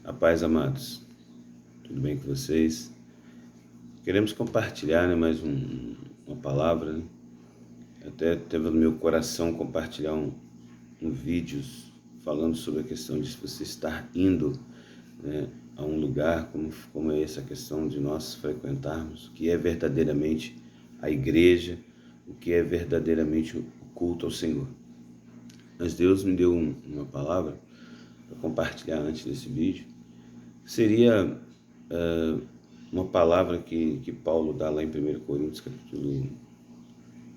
A paz, amados. Tudo bem com vocês? Queremos compartilhar, mais uma palavra, né? Até teve no meu coração compartilhar um vídeo falando sobre a questão de você estar indo, né, a um lugar, como é essa questão de nós frequentarmos, o que é verdadeiramente a igreja, o que é verdadeiramente o culto ao Senhor. Mas Deus me deu uma palavra para compartilhar antes desse vídeo. Seria uma palavra que Paulo dá lá em 1 Coríntios, capítulo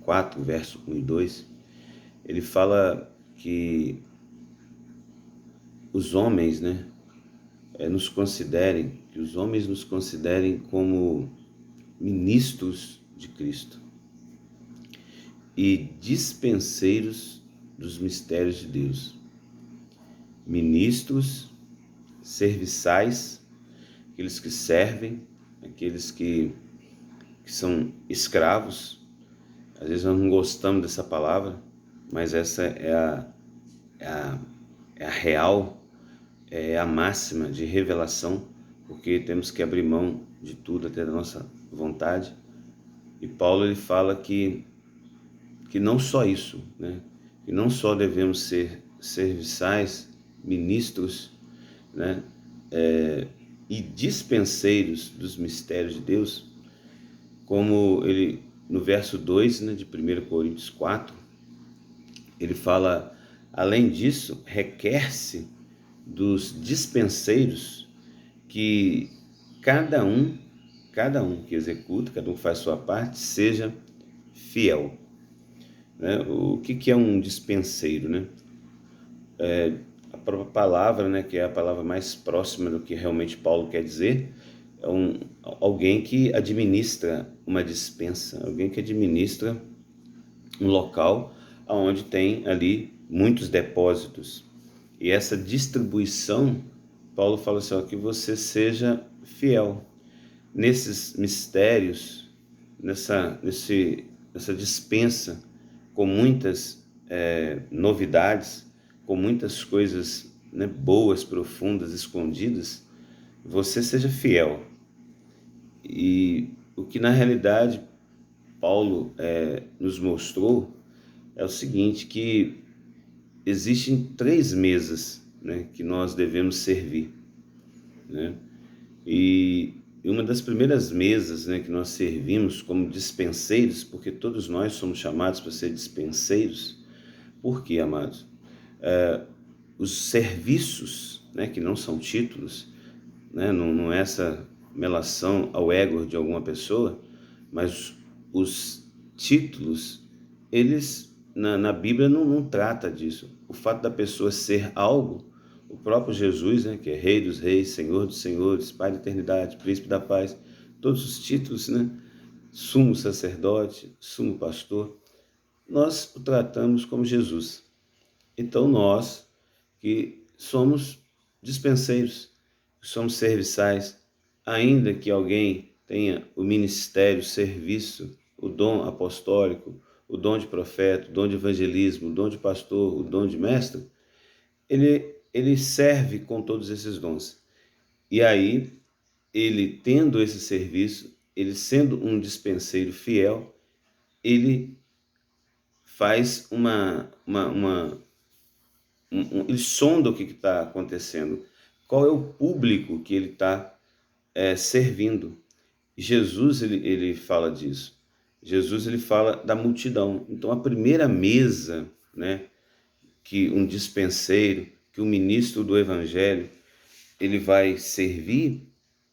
4, verso 1 e 2. Ele fala que os homens, que os homens nos considerem como ministros de Cristo e dispenseiros dos mistérios de Deus. Ministros, serviçais, aqueles que servem, aqueles que são escravos. Às vezes nós não gostamos dessa palavra, mas essa é a real, é a máxima de revelação, porque temos que abrir mão de tudo, até da nossa vontade. E Paulo ele fala que não só isso, que não só devemos ser serviçais, ministros, e dispenseiros dos mistérios de Deus, como ele, no verso 2, de 1 Coríntios 4, ele fala, além disso, requer-se dos dispenseiros que cada um que executa, cada um que faz sua parte, seja fiel. O que é um dispenseiro? A própria palavra, que é a palavra mais próxima do que realmente Paulo quer dizer, é alguém que administra uma dispensa, alguém que administra um local onde tem ali muitos depósitos. E essa distribuição, Paulo fala assim, que você seja fiel nesses mistérios, nessa dispensa, com muitas novidades, com muitas coisas boas, profundas, escondidas, você seja fiel. E o que na realidade Paulo nos mostrou é o seguinte, que existem 3 mesas, que nós devemos servir. E uma das primeiras mesas, que nós servimos como dispenseiros, porque todos nós somos chamados para ser dispenseiros. Por quê, amados? Os serviços, que não são títulos, não é essa melação ao ego de alguma pessoa, mas os títulos, eles na Bíblia não trata disso. O fato da pessoa ser algo, o próprio Jesus, que é Rei dos Reis, Senhor dos Senhores, Pai da Eternidade, Príncipe da Paz, todos os títulos, Sumo Sacerdote, Sumo Pastor, nós o tratamos como Jesus. Então nós que somos dispenseiros, somos serviçais, ainda que alguém tenha o ministério, o serviço, o dom apostólico, o dom de profeta, o dom de evangelismo, o dom de pastor, o dom de mestre, ele serve com todos esses dons. E aí, ele tendo esse serviço, ele sendo um dispenseiro fiel, ele faz ele sonda o que está acontecendo, qual é o público que ele está servindo. Jesus ele fala disso. Jesus ele fala da multidão. Então a primeira mesa, que um dispenseiro, que um ministro do evangelho, ele vai servir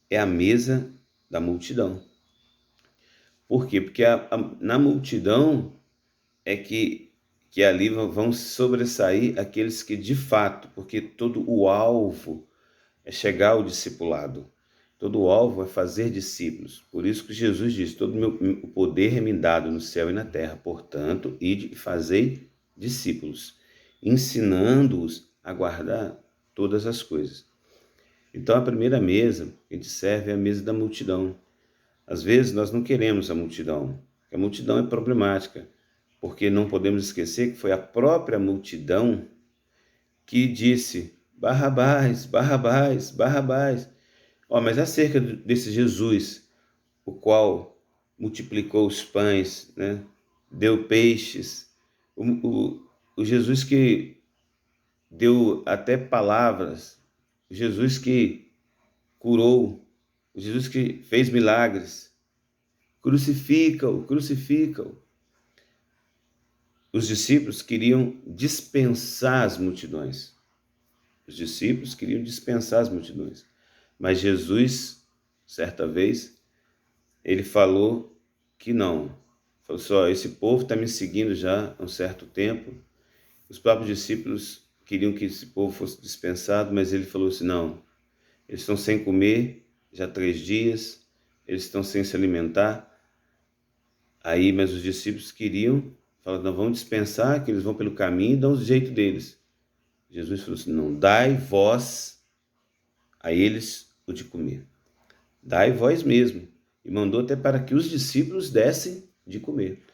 é a mesa da multidão. Por quê? Porque na multidão é que ali vão sobressair aqueles que de fato, porque todo o alvo é chegar ao discipulado. Todo o alvo é fazer discípulos. Por isso que Jesus diz, todo o poder é me dado no céu e na terra. Portanto, ide e fazei discípulos, ensinando-os a guardar todas as coisas. Então, a primeira mesa que a gente serve é a mesa da multidão. Às vezes, nós não queremos a multidão, porque a multidão é problemática, porque não podemos esquecer que foi a própria multidão que disse, Barrabás, Barrabás, Barrabás. Ó, mas acerca desse Jesus, o qual multiplicou os pães, né? Deu peixes, o Jesus que deu até palavras, o Jesus que curou, o Jesus que fez milagres, crucifica-o, crucifica-o. Os discípulos queriam dispensar as multidões. Os discípulos queriam dispensar as multidões. Mas Jesus, certa vez, ele falou que não. Falou assim, ó, esse povo está me seguindo já há um certo tempo. Os próprios discípulos queriam que esse povo fosse dispensado, mas ele falou assim, não, eles estão sem comer já há 3 dias, eles estão sem se alimentar. Aí, mas os discípulos queriam, falaram, não, vamos dispensar, que eles vão pelo caminho e dão o jeito deles. Jesus falou assim, não, dai vós a eles o de comer. Dai vós mesmo. E mandou até para que os discípulos dessem de comer.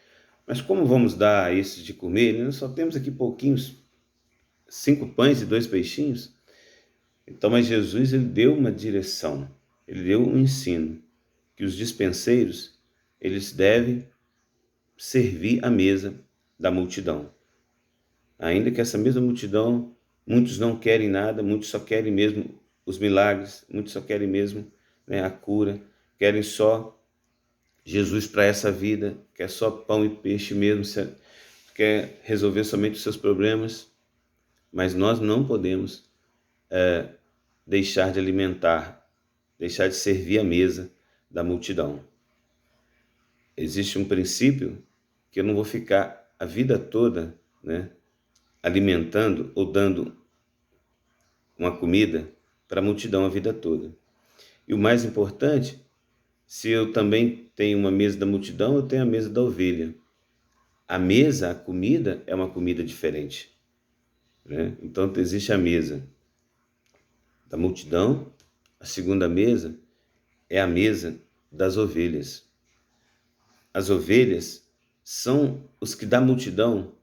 Mas como vamos dar a esses de comer? Nós só temos aqui pouquinhos, 5 pães e 2 peixinhos. Então, mas Jesus, ele deu uma direção, ele deu um ensino, que os dispenseiros, eles devem servir à mesa da multidão. Ainda que essa mesma multidão, muitos não querem nada, muitos só querem mesmo os milagres, muitos só querem mesmo, né, a cura, querem só Jesus para essa vida, quer só pão e peixe mesmo, quer resolver somente os seus problemas, mas nós não podemos deixar de alimentar, deixar de servir a mesa da multidão. Existe um princípio que eu não vou ficar a vida toda, né, alimentando ou dando uma comida para a multidão a vida toda. E o mais importante, se eu também tenho uma mesa da multidão, eu tenho a mesa da ovelha. A mesa, a comida, é uma comida diferente, né? Então existe a mesa da multidão, a segunda mesa é a mesa das ovelhas. As ovelhas são os que da multidão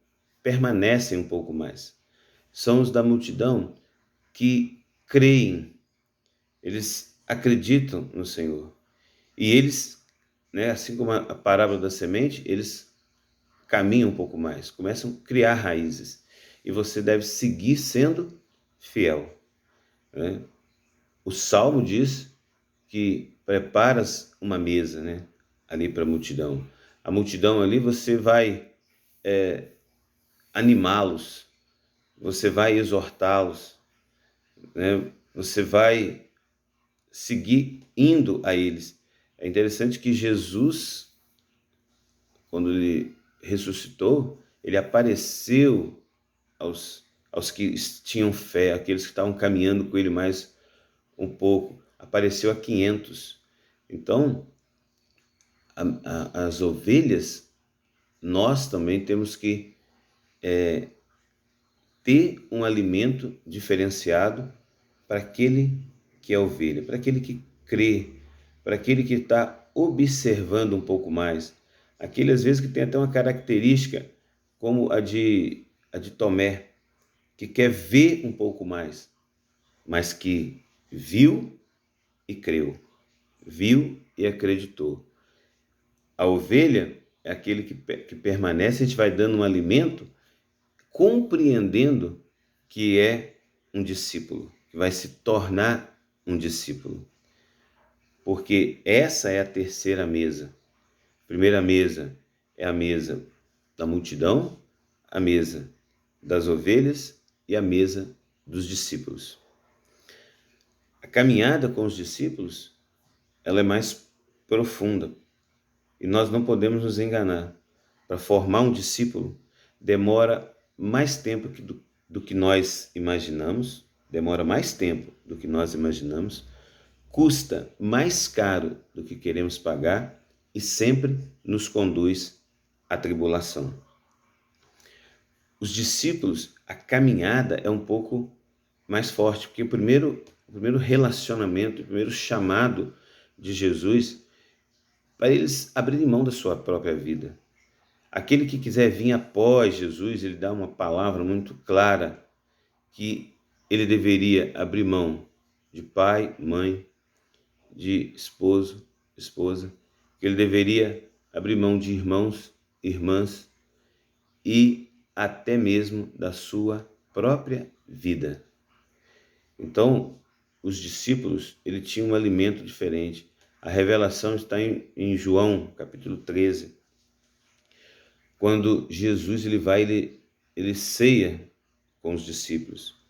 permanecem um pouco mais. São os da multidão que creem, eles acreditam no Senhor. E eles, né, assim como a parábola da semente, eles caminham um pouco mais, começam a criar raízes. E você deve seguir sendo fiel, né? O Salmo diz que preparas uma mesa, né, ali para a multidão. A multidão ali você vai animá-los, você vai exortá-los, né? Você vai seguir indo a eles. É interessante que Jesus, quando ele ressuscitou, ele apareceu aos que tinham fé, aqueles que estavam caminhando com ele mais um pouco, apareceu a 500. Então, as ovelhas, nós também temos que ter um alimento diferenciado para aquele que é ovelha, para aquele que crê, para aquele que está observando um pouco mais, aquele às vezes que tem até uma característica como a de Tomé, que quer ver um pouco mais, mas que viu e creu, viu e acreditou. A ovelha é aquele que permanece, a gente vai dando um alimento, compreendendo que é um discípulo, que vai se tornar um discípulo. Porque essa é a terceira mesa. A primeira mesa é a mesa da multidão, a mesa das ovelhas e a mesa dos discípulos. A caminhada com os discípulos, ela é mais profunda. E nós não podemos nos enganar. Para formar um discípulo, demora mais tempo do que nós imaginamos, custa mais caro do que queremos pagar e sempre nos conduz à tribulação. Os discípulos, a caminhada é um pouco mais forte, porque o primeiro relacionamento, o primeiro chamado de Jesus, para eles abrirem mão da sua própria vida. Aquele que quiser vir após Jesus, ele dá uma palavra muito clara, que ele deveria abrir mão de pai, mãe, de esposo, esposa, que ele deveria abrir mão de irmãos, irmãs e até mesmo da sua própria vida. Então, os discípulos, ele tinham um alimento diferente. A revelação está em João, capítulo 13, quando Jesus ele ceia com os discípulos.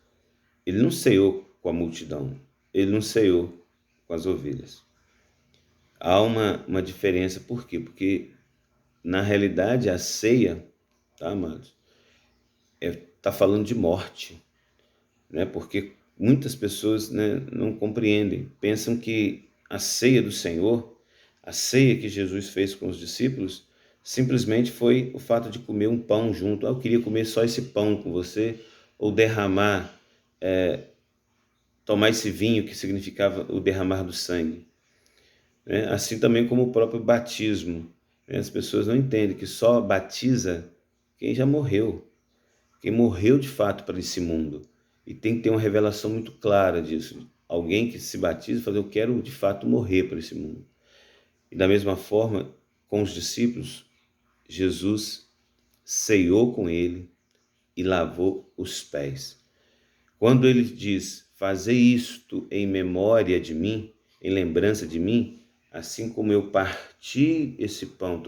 Ele não ceou com a multidão, ele não ceou com as ovelhas. Há uma diferença, por quê? Porque, na realidade, a ceia, tá, amados, tá falando de morte, né? Porque muitas pessoas, né, não compreendem, pensam que a ceia do Senhor, a ceia que Jesus fez com os discípulos, simplesmente foi o fato de comer um pão junto. Eu queria comer só esse pão com você, ou derramar, tomar esse vinho, que significava o derramar do sangue. Né? Assim também como o próprio batismo. Né? As pessoas não entendem que só batiza quem já morreu, quem morreu de fato para esse mundo. E tem que ter uma revelação muito clara disso. Alguém que se batiza e fala, eu quero de fato morrer para esse mundo. E da mesma forma, com os discípulos, Jesus ceiou com ele e lavou os pés. Quando ele diz, fazei isto em memória de mim, em lembrança de mim, assim como eu parti esse pão,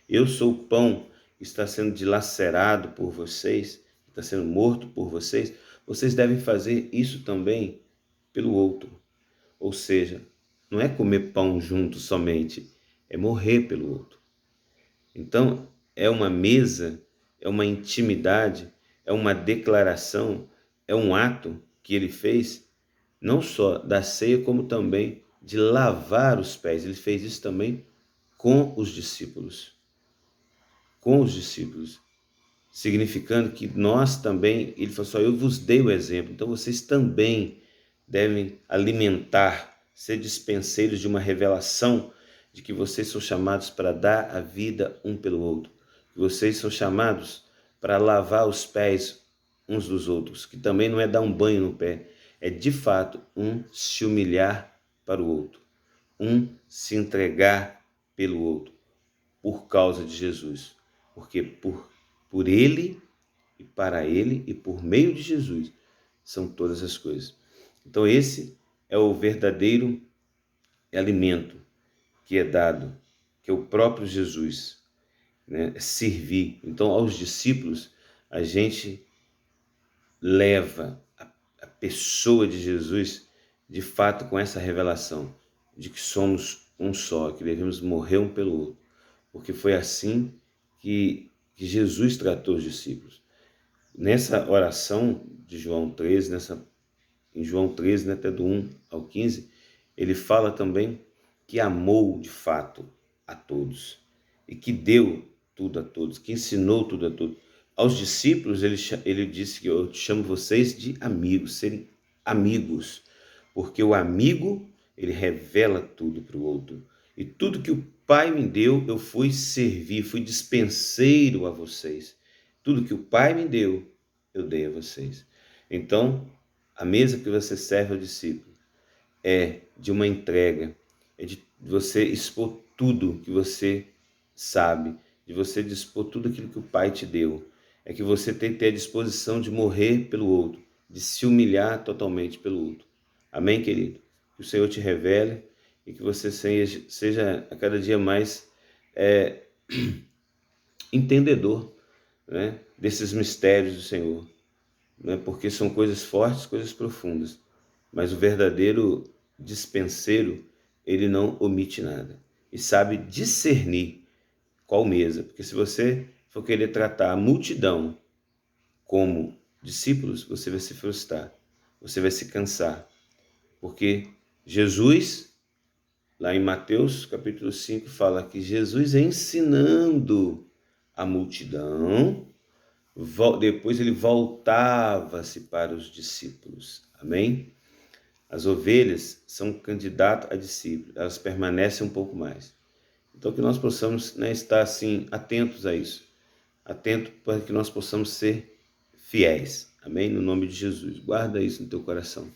eu sou o pão que está sendo dilacerado por vocês, está sendo morto por vocês, vocês devem fazer isso também pelo outro. Ou seja, não é comer pão junto somente, é morrer pelo outro. Então, é uma mesa, é uma intimidade, é uma declaração, é um ato que ele fez, não só da ceia, como também de lavar os pés. Ele fez isso também com os discípulos. Com os discípulos. Significando que nós também, ele falou só, eu vos dei o exemplo, então vocês também devem alimentar, ser dispenseiros de uma revelação de que vocês são chamados para dar a vida um pelo outro, que vocês são chamados para lavar os pés uns dos outros, que também não é dar um banho no pé, é de fato um se humilhar para o outro, um se entregar pelo outro, por causa de Jesus, porque por ele e para ele e por meio de Jesus são todas as coisas. Então esse é o verdadeiro alimento que é dado, que é o próprio Jesus, né? Servir. Então aos discípulos a gente leva a pessoa de Jesus de fato com essa revelação de que somos um só, que devemos morrer um pelo outro, porque foi assim que Jesus tratou os discípulos. Nessa oração de João 13, em João 13, né, até do 1 ao 15, ele fala também que amou de fato a todos e que deu tudo a todos, que ensinou tudo a todos. Aos discípulos, ele disse que eu chamo vocês de amigos, serem amigos, porque o amigo, ele revela tudo para o outro. E tudo que o Pai me deu, eu fui servir, fui dispenseiro a vocês. Tudo que o Pai me deu, eu dei a vocês. Então, a mesa que você serve ao discípulo é de uma entrega, é de você expor tudo que você sabe, de você dispor tudo aquilo que o Pai te deu. É que você tem que ter a disposição de morrer pelo outro, de se humilhar totalmente pelo outro. Amém, querido? Que o Senhor te revele e que você seja a cada dia mais entendedor, né, desses mistérios do Senhor, né, porque são coisas fortes, coisas profundas, mas o verdadeiro dispenseiro, ele não omite nada e sabe discernir qual mesa, porque se você for querer tratar a multidão como discípulos, você vai se frustrar, você vai se cansar, porque Jesus, lá em Mateus capítulo 5, fala que Jesus ensinando a multidão, depois ele voltava-se para os discípulos. Amém? As ovelhas são candidatas a discípulos, elas permanecem um pouco mais. Então que nós possamos, né, estar assim atentos a isso, atentos para que nós possamos ser fiéis. Amém? No nome de Jesus. Guarda isso no teu coração.